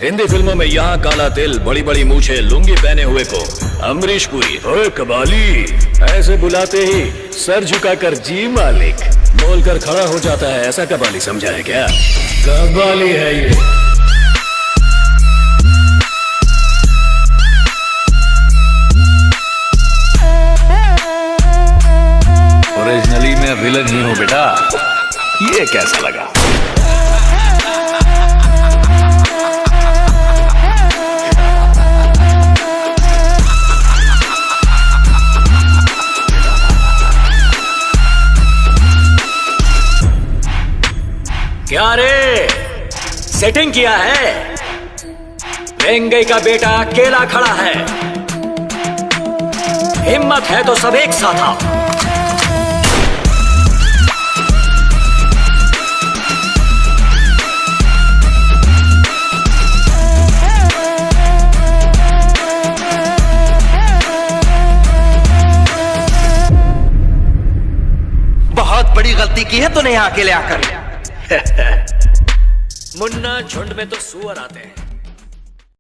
हिंदी फिल्मों में यहाँ काला तिल, बड़ी बड़ी मूछें, लुंगी पहने हुए को अमरीश पुरी, ओए कबाली ऐसे बुलाते ही सर झुकाकर जी मालिक बोलकर खड़ा हो जाता है। ऐसा कबाली समझा है क्या? कबाली है ये। ओरिजिनली मैं विलन ही हूँ बेटा। ये कैसा लगा? क्या रे, सेटिंग किया है? वेंगई का बेटा अकेला खड़ा है, हिम्मत है तो सब एक साथ आओ। बहुत बड़ी गलती की है तूने यहाँ अकेले आकर। मुन्ना, झुंड में तो सुअर आते हैं,